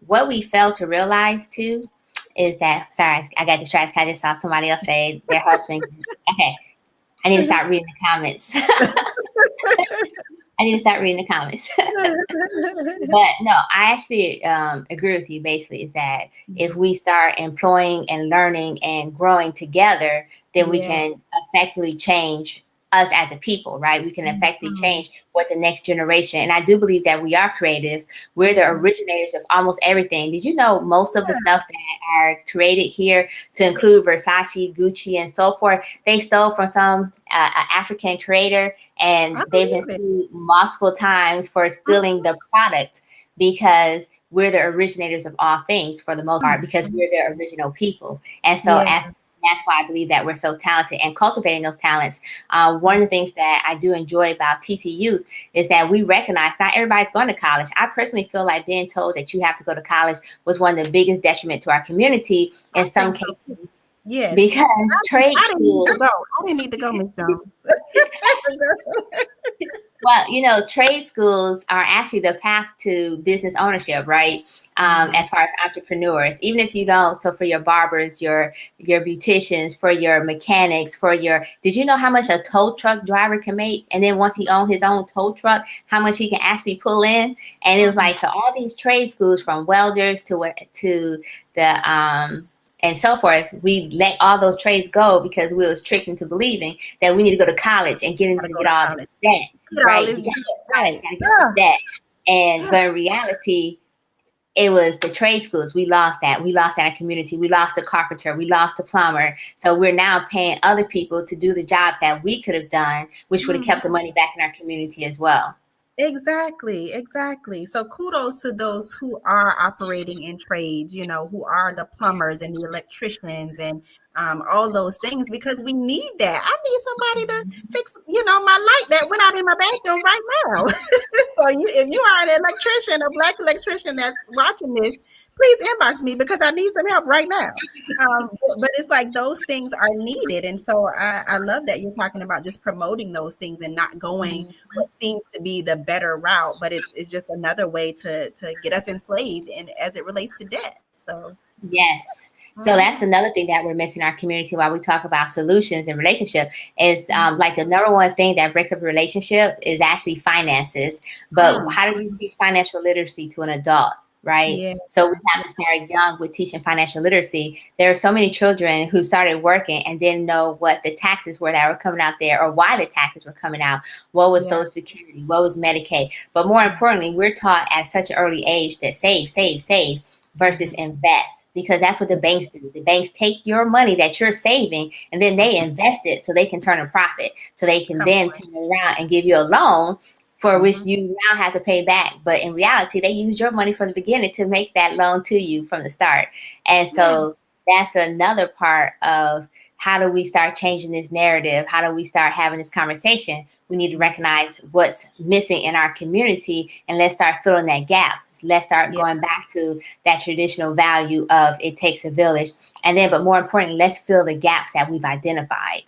what we fail to realize too is that, sorry, I got distracted. I just saw somebody else say their husband. Okay, I need to start reading the comments. I need to start reading the comments. But no, I actually agree with you. Basically, is that if we start employing and learning and growing together, then we Yeah. can effectively change us as a people, right? We can effectively Mhm. change what the next generation. And I do believe that we are creative. We're the Mhm. originators of almost everything. Did you know most of the stuff that are created here, to include Versace, Gucci, and so forth, they stole from some African creator, I and they've been believe it. sued multiple times for stealing the product, because we're the originators of all things for the most part, because Mhm. we're the original people. And so Yeah. that's why I believe that we're so talented and cultivating those talents. One of the things that I do enjoy about TC Youth is that we recognize not everybody's going to college. I personally feel like being told that you have to go to college was one of the biggest detriment to our community I in some think so cases, too. Yes. because trade I didn't need schools. to go. I didn't need to go, Miss Jones. Well, trade schools are actually the path to business ownership, right? Mhm. As far as entrepreneurs, even if you don't, so for your barbers, your beauticians, for your mechanics, for your, did you know how much a tow truck driver can make? And then once he owns his own tow truck, how much he can actually pull in? And it was Mhm. like, so all these trade schools, from welders to the and so forth, we let all those trades go because we was tricked into believing that we need to go to college and Gotta go get to all this college. debt, Get all right? this You debt. got to go to college, Right. you got to get this Yeah. debt. And Yeah. but in reality, it was the trade schools. We lost that. We lost that community. We lost the carpenter. We lost the plumber. So we're now paying other people to do the jobs that we could have done, which would have kept the Mhm. money back in our community as well. Exactly, exactly. So kudos to those who are operating in trades, who are the plumbers and the electricians and all those things, because we need that. I need somebody to fix, my light that went out in my bathroom right now. So if you are an electrician, a Black electrician that's watching this, please inbox me because I need some help right now. But it's like those things are needed. And so I love that you're talking about just promoting those things and not going what seems to be the better route, but it's just another way to get us enslaved, and as it relates to debt. So Yes. So that's mhm, another thing that we're missing in our community while we talk about solutions and relationship is mhm, like the number one thing that breaks up a relationship is actually finances. But mm, how do you teach financial literacy to an adult, right? yeah, So we have to start young with teaching financial literacy. There are so many children who started working and didn't know what the taxes were that were coming out there, or why the taxes were coming out. What was yeah, Social Security? What was Medicaid? But more mhm, importantly, we're taught at such an early age that save versus mhm, invest, because that's what the banks do. The banks take your money that you're saving and then they invest it so they can turn a profit. So they can come then on, turn around and give you a loan for which mhm, you now have to pay back. But in reality, they use your money from the beginning to make that loan to you from the start. And yeah, so that's another part of how do we start changing this narrative? How do we start having this conversation? We need to recognize what's missing in our community and let's start filling that gap. Let's start Yeah. going back to that traditional value of it takes a village. And then, but more importantly, let's fill the gaps that we've identified.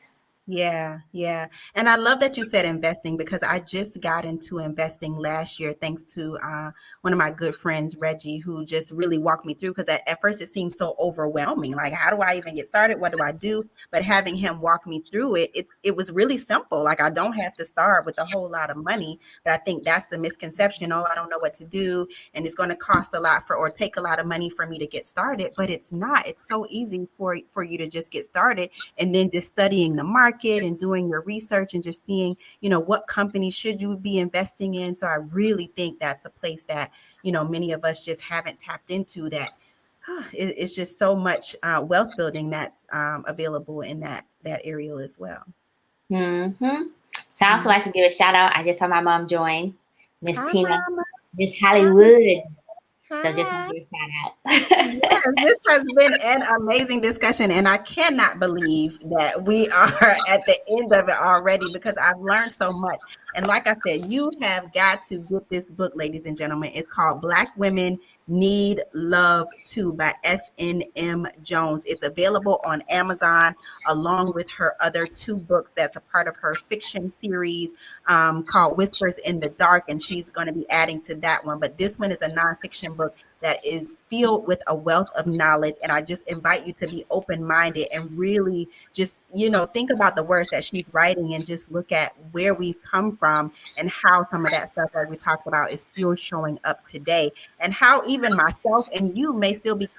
Yeah, yeah. And I love that you said investing because I just got into investing last year thanks to one of my good friends, Reggie, who just really walked me through because at first it seemed so overwhelming. Like, how do I even get started? What do I do? But having him walk me through it, it was really simple. Like, I don't have to start with a whole lot of money. But I think that's the misconception. Oh, I don't know what to do. And it's going to cost a lot or take a lot of money for me to get started. But it's not. It's so easy for you to just get started and then just studying the market and doing your research and just seeing, what companies should you be investing in. So I really think that's a place that, many of us just haven't tapped into that. It's just so much wealth building that's available in that area as well. Mm-hmm. So I also Mhm. like to give a shout out. I just saw my mom join, Miss Hi, Tina, Mama. Miss Hi. Hollywood. So just want Hi. to give a shout out. Yes, this has been an amazing discussion, and I cannot believe that we are at the end of it already because I've learned so much. And like I said, you have got to get this book, ladies and gentlemen. It's called Black Women Need Love Too by S.N.M Jones. It's available on Amazon along with her other two books that's a part of her fiction series called Whispers in the Dark, and she's going to be adding to that one. But this one is a nonfiction book that is filled with a wealth of knowledge. And I just invite you to be open minded and really just, think about the words that she's writing and just look at where we've come from and how some of that stuff that we talked about is still showing up today and how even myself and you may still be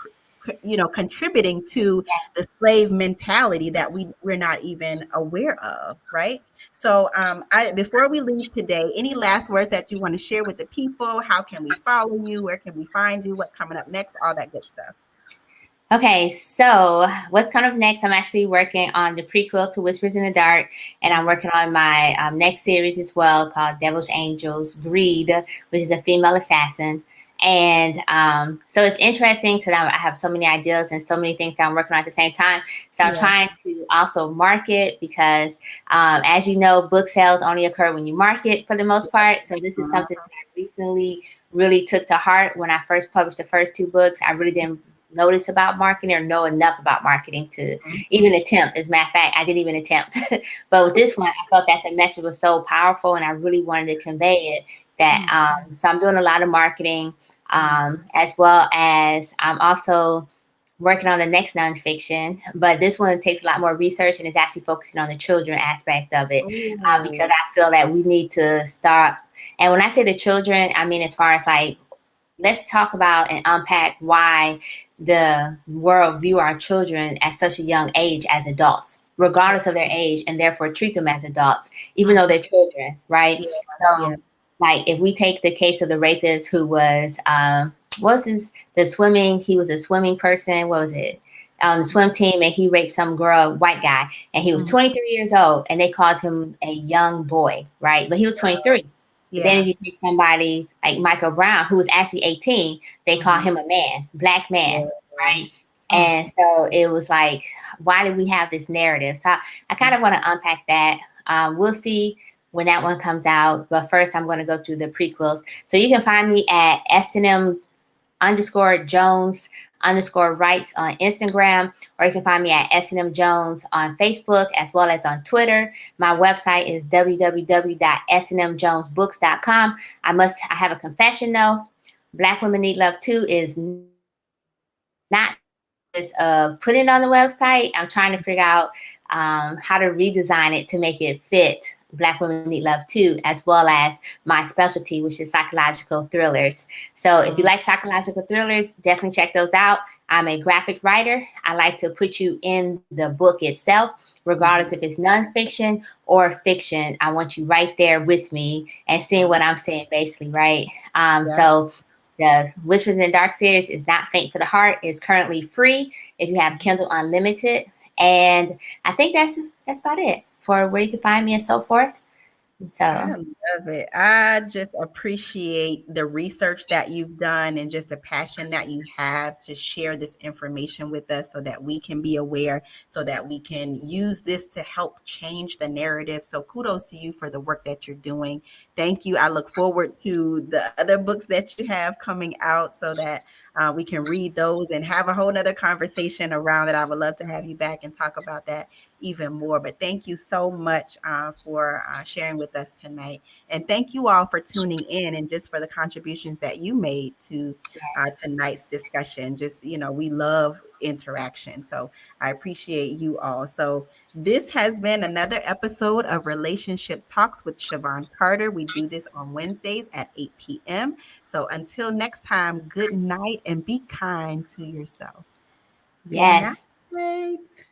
contributing to the slave mentality that we're not even aware of, right? So, before we leave today, any last words that you want to share with the people? How can we follow you? Where can we find you? What's coming up next? All that good stuff. Okay, so what's coming up next? I'm actually working on the prequel to Whispers in the Dark, and I'm working on my next series as well called Devil's Angels Greed, which is a female assassin. And so it's interesting because I have so many ideas and so many things that I'm working on at the same time. So I'm Yeah. trying to also market because, as you know, book sales only occur when you market for the most part. So this is something that I recently really took to heart when I first published the first two books. I really didn't notice about marketing or know enough about marketing to even attempt. As a matter of fact, I didn't even attempt. But with this one, I felt that the message was so powerful and I really wanted to convey it that so I'm doing a lot of marketing as well as I'm also working on the next nonfiction, but this one takes a lot more research and is actually focusing on the children aspect of it because I feel that we need to start. And when I say the children, I mean as far as like let's talk about and unpack why the world view our children at such a young age as adults, regardless of their age, and therefore treat them as adults, even though they're children, right? Yeah. Yeah. So, like, if we take the case of the rapist who was, what was his, the swimming, he was a swimming person, what was it? On the swim team, and he raped some girl, white guy, and he was 23 years old, and they called him a young boy, right? But he was 23. But then Yeah. if you take somebody like Michael Brown, who was actually 18, they call him a man, black man, Yeah. right? Oh, And so it was like, why do we have this narrative? So I kind of want to unpack that. We'll see when that one comes out. But first, I'm going to go through the prequels. So you can find me at S&M underscore Jones underscore writes on Instagram, or you can find me at S&M Jones on Facebook as well as on Twitter. My website is www.snmjonesbooks.com. I have a confession though. Black Women Need Love Too is not putting it on the website. I'm trying to figure out how to redesign it to make it fit Black Women Need Love Too, as well as my specialty, which is psychological thrillers. So if you like psychological thrillers, definitely check those out. I'm a graphic writer. I like to put you in the book itself, regardless if it's nonfiction or fiction. I want you right there with me and seeing what I'm saying, basically, right? So the Whispers in the Dark series is not faint for the heart. It's currently free if you have Kindle Unlimited. And I think that's about it for where you can find me and so forth. I So love it. I just appreciate the research that you've done and just the passion that you have to share this information with us so that we can be aware, so that we can use this to help change the narrative. So kudos to you for the work that you're doing. Thank you. I look forward to the other books that you have coming out so that we can read those and have a whole nother conversation around it. I would love to have you back and talk about that even more. But thank you so much for sharing with us tonight. And thank you all for tuning in and just for the contributions that you made to tonight's discussion. Just, we love interaction. So I appreciate you all. So this has been another episode of Relationship Talks with Siobhan Carter. We do this on Wednesdays at 8 p.m. So until next time, good night and be kind to yourself. Good yes. night.